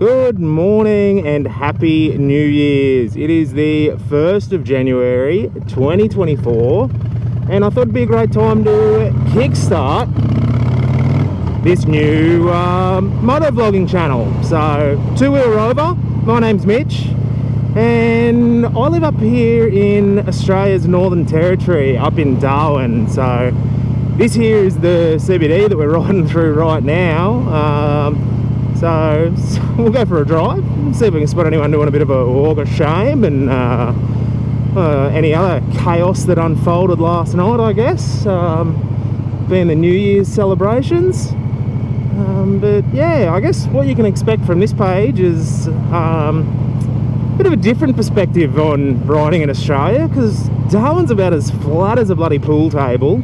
Good morning and happy New Year's. It is the 1st of January 2024 and I thought it'd be a great time to kickstart this new moto vlogging channel. So, two-wheel rover, my name's Mitch and I live up here in Australia's Northern Territory, up in Darwin. So this here is the CBD that we're riding through right now. So we'll go for a drive, see if we can spot anyone doing a bit of a walk of shame and any other chaos that unfolded last night, I guess, being the New Year's celebrations. But yeah, I guess what you can expect from this page is a bit of a different perspective on riding in Australia, because Darwin's about as flat as a bloody pool table.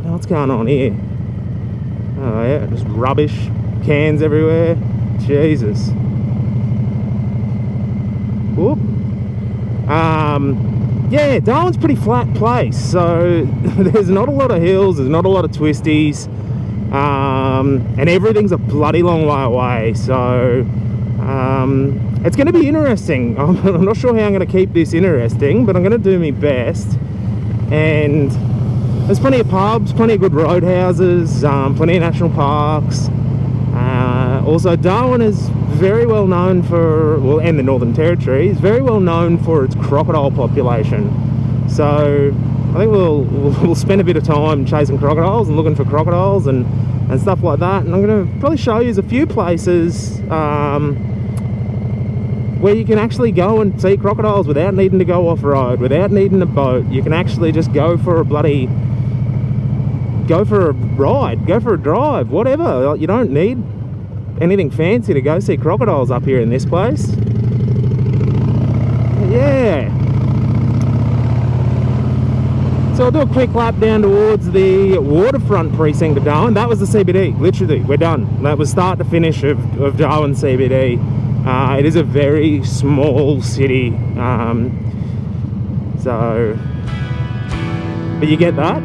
What's going on here? Oh yeah, just rubbish. Cans everywhere. Jesus. Whoop. Yeah, Darwin's a pretty flat place, so there's not a lot of hills, there's not a lot of twisties, and everything's a bloody long way away. So it's going to be interesting. I'm not sure how I'm going to keep this interesting, but I'm going to do my best. And there's plenty of pubs, plenty of good roadhouses, plenty of national parks. Also, Darwin is very well known for, well, and the Northern Territory is very well known for its crocodile population. So I think we'll spend a bit of time chasing crocodiles and looking for crocodiles and stuff like that. And I'm going to probably show you a few places where you can actually go and see crocodiles without needing to go off-road, without needing a boat. You can actually just go for a ride, go for a drive, whatever. You don't need anything fancy to go see crocodiles up here in this place. Yeah. So I'll do a quick lap down towards the waterfront precinct of Darwin. That was the CBD, literally, we're done. That was start to finish of Darwin CBD. It is a very small city, but you get that.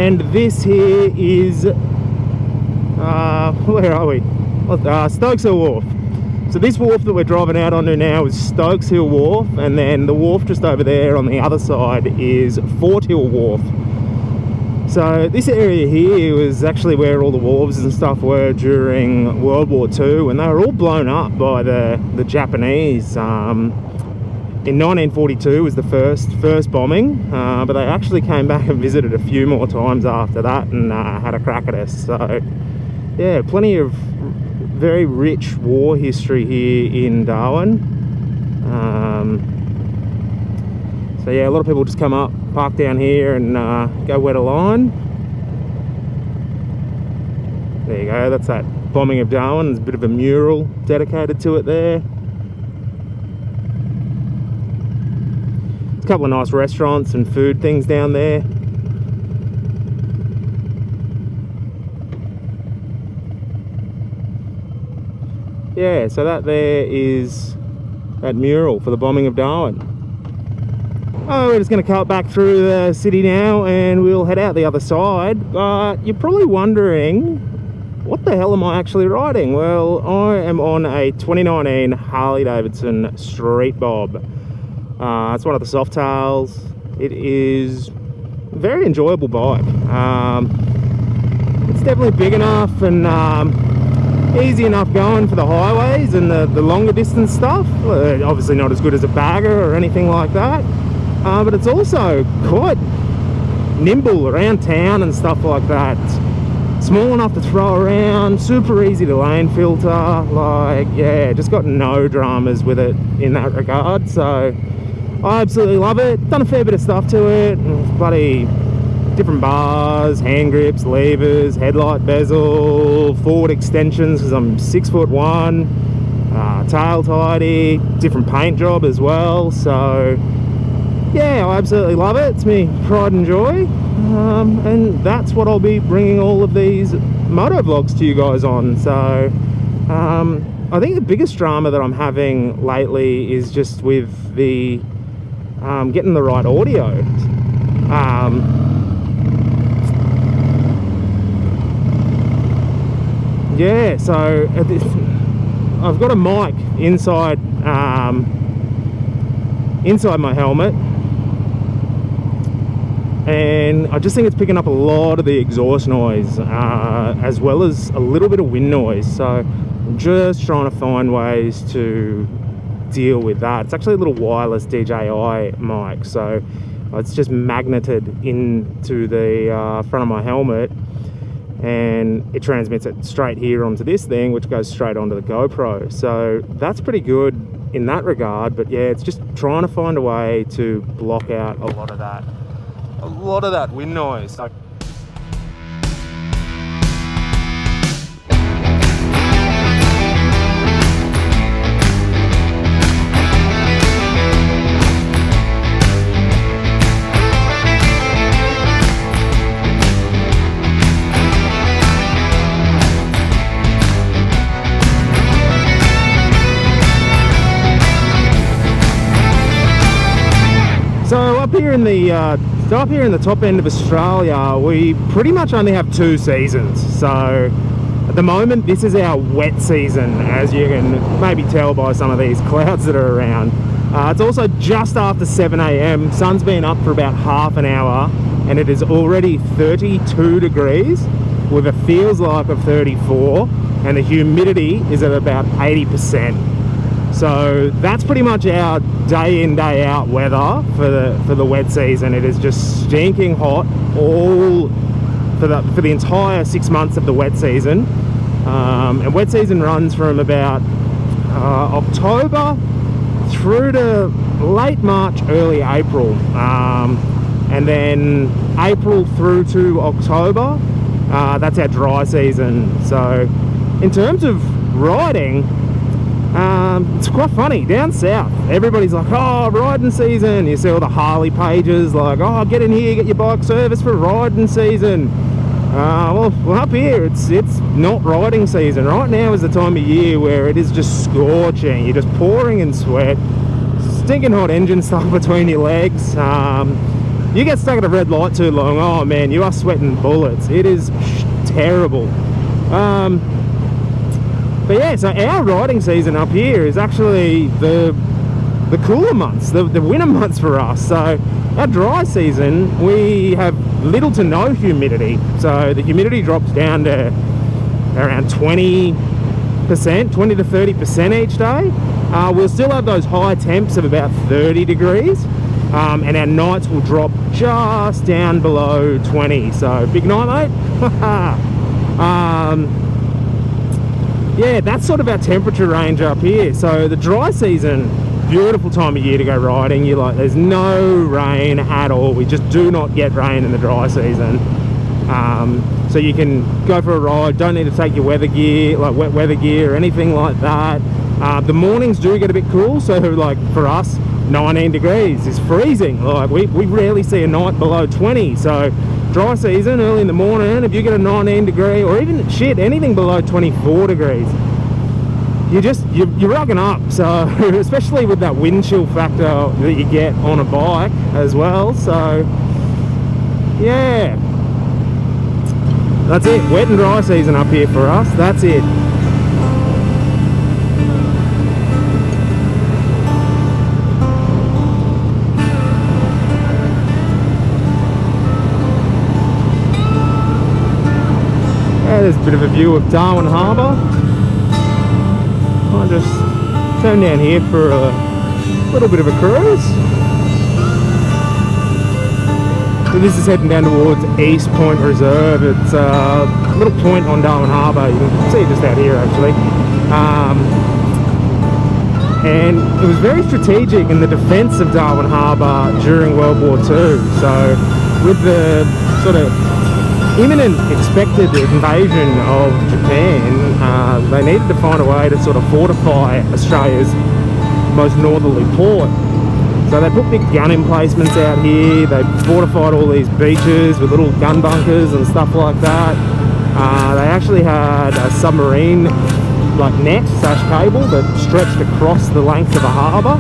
And this here is, where are we? Stokes Hill Wharf. So this wharf that we're driving out onto now is Stokes Hill Wharf, and then the wharf just over there on the other side is Fort Hill Wharf. So this area here was actually where all the wharves and stuff were during World War II, and they were all blown up by the Japanese. In 1942 was the first bombing, but they actually came back and visited a few more times after that and had a crack at us. So yeah, plenty of very rich war history here in Darwin. So yeah, a lot of people just come up, park down here and go wet a line. There you go, that's that bombing of Darwin. There's a bit of a mural dedicated to it there. A couple of nice restaurants and food things down there. Yeah, so that there is that mural for the bombing of Darwin. Oh, we're just going to cut back through the city now and we'll head out the other side. But you're probably wondering, what the hell am I actually riding? Well, I am on a 2019 Harley Davidson Street Bob. It's one of the Softails. It is a very enjoyable bike. It's definitely big enough and easy enough going for the highways and the longer distance stuff. Obviously not as good as a bagger or anything like that, but it's also quite nimble around town and stuff like that. Small enough to throw around, super easy to lane filter, like, yeah, just got no dramas with it in that regard. So I absolutely love it. Done a fair bit of stuff to it, bloody different bars, hand grips, levers, headlight bezel, forward extensions because I'm 6'1", tail tidy, different paint job as well. So yeah, I absolutely love it. It's me pride and joy, and that's what I'll be bringing all of these moto vlogs to you guys on. So I think the biggest drama that I'm having lately is just with the getting the right audio. Yeah, so I've got a mic inside my helmet, and I just think it's picking up a lot of the exhaust noise, as well as a little bit of wind noise. So I'm just trying to find ways to deal with that. It's actually a little wireless DJI mic, so it's just magneted into the front of my helmet, and it transmits it straight here onto this thing, which goes straight onto the GoPro. So that's pretty good in that regard. But yeah, it's just trying to find a way to block out a lot of that wind noise. Like, so up here in the top end of Australia, we pretty much only have 2 seasons. So at the moment, this is our wet season, as you can maybe tell by some of these clouds that are around. It's also just after 7 AM. Sun's been up for about half an hour, and it is already 32 degrees with a feels like of 34, and the humidity is at about 80%. So that's pretty much our day in, day out weather for the wet season. It is just stinking hot all for the entire 6 months of the wet season. And wet season runs from about October through to late March, early April, and then April through to October, that's our dry season. So in terms of riding, it's quite funny. Down south, everybody's like, oh, riding season. You see all the Harley pages like, oh, get in here, get your bike serviced for riding season. Well, up here it's not riding season. Right now is the time of year where it is just scorching. You're just pouring in sweat, stinking hot engine stuck between your legs. You get stuck at a red light too long, oh man, you are sweating bullets. It is terrible. But yeah, so our riding season up here is actually the cooler months, the winter months for us. So our dry season, we have little to no humidity. So the humidity drops down to around 20%, 20 to 30% each day. We'll still have those high temps of about 30 degrees. And our nights will drop just down below 20. So big night, mate. Yeah, that's sort of our temperature range up here. So the dry season, beautiful time of year to go riding. There's no rain at all. We just do not get rain in the dry season. So you can go for a ride, don't need to take your weather gear, like wet weather gear or anything like that. The mornings do get a bit cool, so like for us, 19 degrees is freezing. Like we rarely see a night below 20. So dry season, early in the morning, if you get a 19 degree or even anything below 24 degrees, you're rugging up. So especially with that wind chill factor that you get on a bike as well. So yeah, that's it. Wet and dry season up here for us. That's it. There's a bit of a view of Darwin Harbour. I'll just turn down here for a little bit of a cruise. So this is heading down towards East Point Reserve. It's a little point on Darwin Harbour. You can see it just out here actually. And it was very strategic in the defence of Darwin Harbour during World War II. So with the sort of imminent expected invasion of Japan, they needed to find a way to sort of fortify Australia's most northerly port. So they put big gun emplacements out here. They fortified all these beaches with little gun bunkers and stuff like that. They actually had a submarine like net / cable that stretched across the length of the harbour.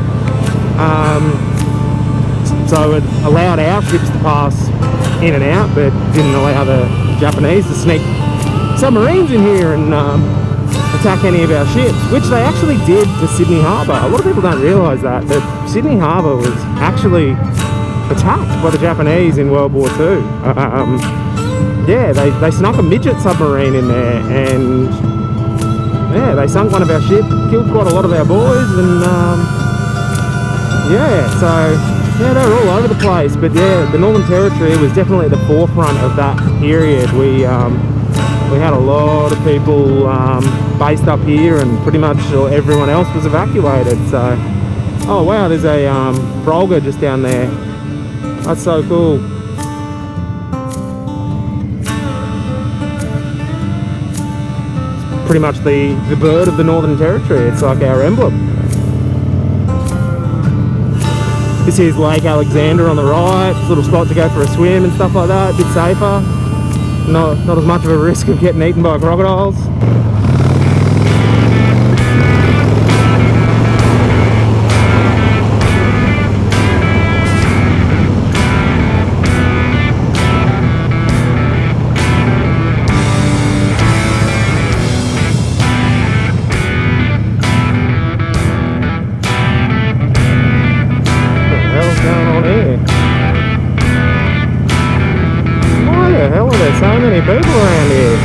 So it allowed our ships to pass in and out, but didn't allow the Japanese to sneak submarines in here and attack any of our ships, which they actually did to Sydney Harbour. A lot of people don't realise that Sydney Harbour was actually attacked by the Japanese in World War II. Yeah, they snuck a midget submarine in there, and yeah, they sunk one of our ships, killed quite a lot of our boys, and yeah, so yeah, they were all over the place. But yeah, the Northern Territory was definitely at the forefront of that period. We had a lot of people based up here, and pretty much everyone else was evacuated. So, oh wow, there's a Brolga just down there. That's so cool. It's pretty much the bird of the Northern Territory. It's like our emblem. This here's Lake Alexander on the right. Little spot to go for a swim and stuff like that. A bit safer. Not as much of a risk of getting eaten by crocodiles. So many people around here.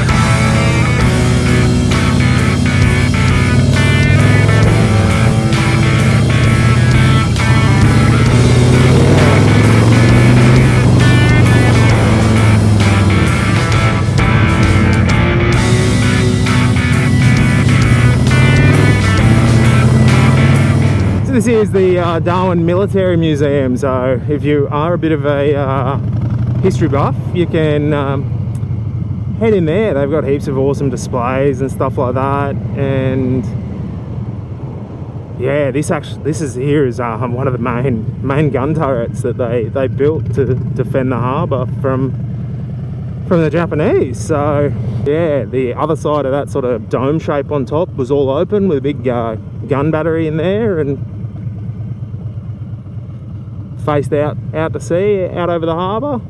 So this is the Darwin Military Museum. So if you are a bit of a history buff, you can head in there. They've got heaps of awesome displays and stuff like that. And yeah, this is one of the main gun turrets that they built to defend the harbour from the Japanese. So yeah, the other side of that sort of dome shape on top was all open with a big gun battery in there, and faced out to sea, out over the harbour.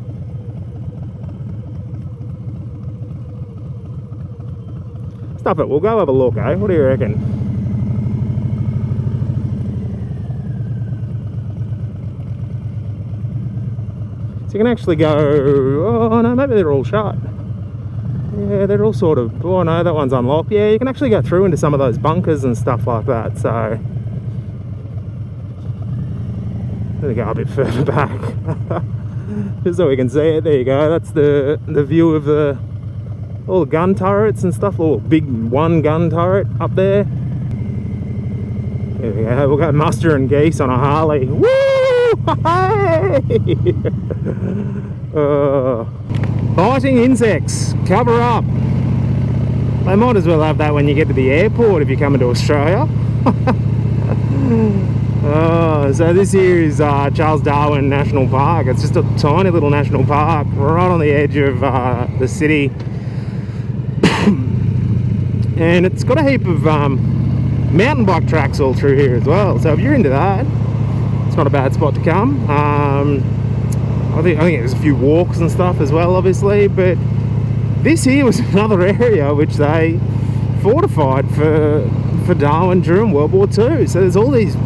Stuff it, we'll go have a look, eh? What do you reckon? So you can actually go, oh no, maybe they're all shut. Yeah, they're all sort of, oh no, that one's unlocked. Yeah, you can actually go through into some of those bunkers and stuff like that, so. Let me go a bit further back. Just so we can see it, there you go. That's the view of all the gun turrets and stuff, all big one gun turret up there. There we go, we'll go mustering geese on a Harley. Woo! Hey! Biting insects, cover up. They might as well have that when you get to the airport if you're coming to Australia. So this here is Charles Darwin National Park. It's just a tiny little national park right on the edge of the city. And it's got a heap of mountain bike tracks all through here as well, so if you're into that, it's not a bad spot to come. I think there's a few walks and stuff as well, obviously, but this here was another area which they fortified for Darwin during World War II. So there's all these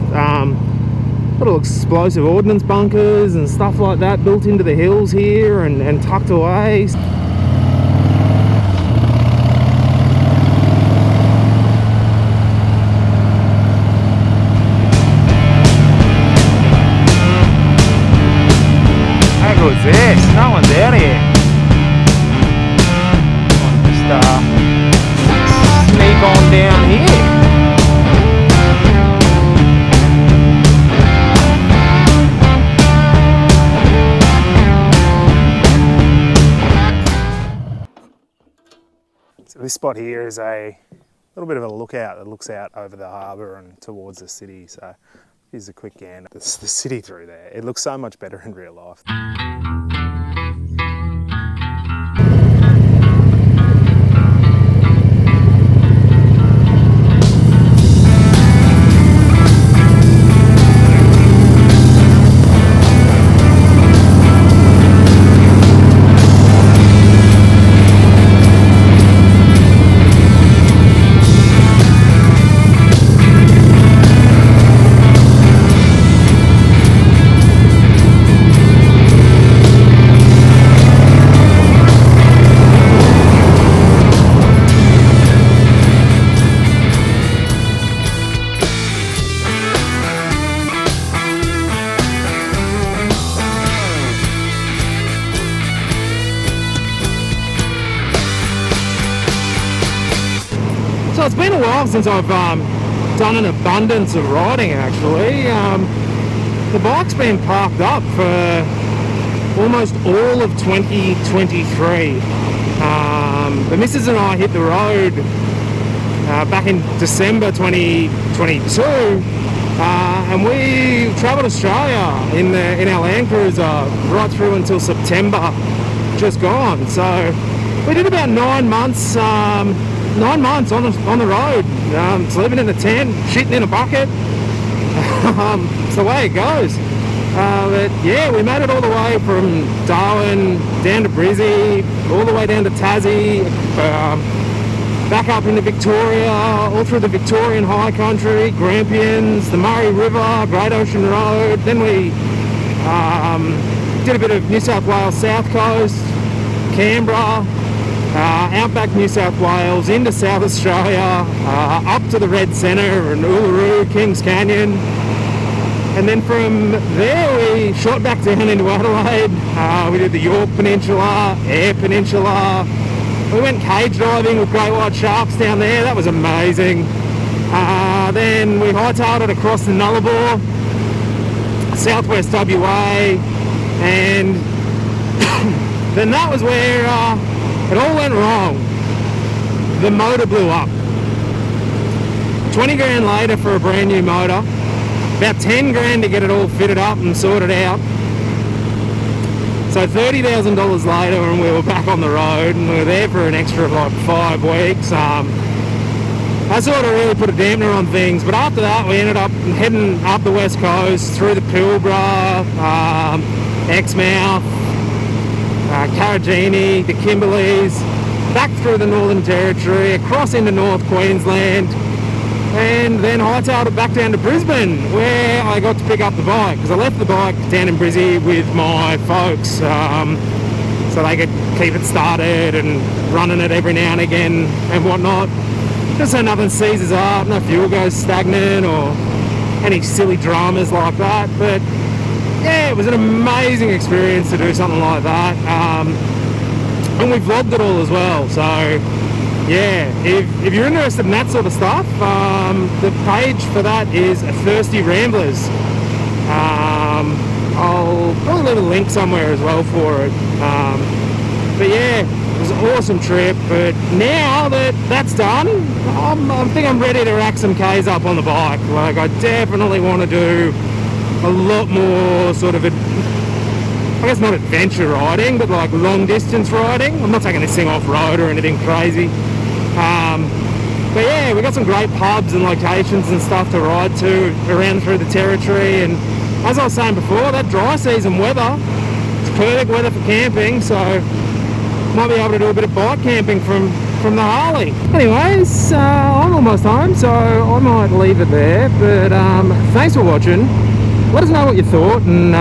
little explosive ordnance bunkers and stuff like that built into the hills here and tucked away. this? No one's out here. I'll just sneak on down here. So this spot here is a little bit of a lookout that looks out over the harbour and towards the city. So here's a quick gander at the city through there. It looks so much better in real life. So it's been a while since I've done an abundance of riding actually. The bike's been parked up for almost all of 2023. The missus and I hit the road back in December 2022 and we travelled Australia in our Land Cruiser right through until September just gone. So we did about 9 months 9 months on the road, sleeping in a tent, shitting in a bucket. It's the way it goes. But yeah, we made it all the way from Darwin down to Brizzy, all the way down to Tassie, back up into Victoria, all through the Victorian High Country, Grampians, the Murray River, Great Ocean Road. Then we did a bit of New South Wales South Coast, Canberra, outback New South Wales, into South Australia, up to the Red Centre and Uluru, Kings Canyon. And then from there we shot back down into Adelaide. We did the York Peninsula, Eyre Peninsula. We went cage diving with great white sharks down there. That was amazing. Then we hightailed it across the Nullarbor, southwest WA, and then that was where it all went wrong. The motor blew up. 20 grand later for a brand new motor. About 10 grand to get it all fitted up and sorted out. So $30,000 later and we were back on the road and we were there for an extra like 5 weeks. That sort of really put a dampener on things, but after that we ended up heading up the west coast through the Pilbara, Exmouth, Carragini, the Kimberleys, back through the Northern Territory, across into North Queensland, and then hightailed it back down to Brisbane, where I got to pick up the bike, because I left the bike down in Brizzy with my folks, so they could keep it started and running it every now and again and whatnot, just so nothing seizes up, no fuel goes stagnant or any silly dramas like that. But yeah, it was an amazing experience to do something like that, and we vlogged it all as well. So yeah, if you're interested in that sort of stuff, the page for that is Thirsty Ramblers. I'll probably leave a link somewhere as well for it. But yeah, it was an awesome trip. But now that that's done, I think I'm ready to rack some Ks up on the bike. Like, I definitely want to do a lot more sort of, I guess not adventure riding, but like long distance riding. I'm not taking this thing off-road or anything crazy. But yeah, we got some great pubs and locations and stuff to ride to around through the territory. And as I was saying before, that dry season weather, it's perfect weather for camping, so might be able to do a bit of bike camping from the Harley. Anyways, I'm almost home, so I might leave it there. But thanks for watching. Let us know what you thought, and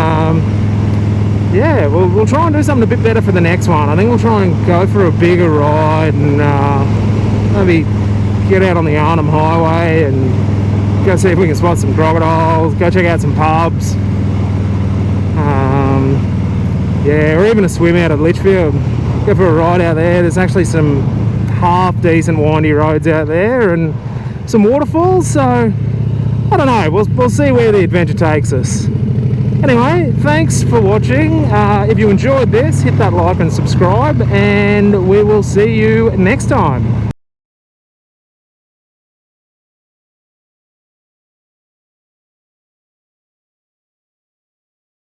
yeah, we'll try and do something a bit better for the next one. I think we'll try and go for a bigger ride and maybe get out on the Arnhem Highway and go see if we can spot some crocodiles, go check out some pubs. Yeah, or even a swim out of Litchfield. Go for a ride out there. There's actually some half decent windy roads out there and some waterfalls, so I don't know, we'll see where the adventure takes us. Anyway, thanks for watching. If you enjoyed this, hit that like and subscribe, and we will see you next time.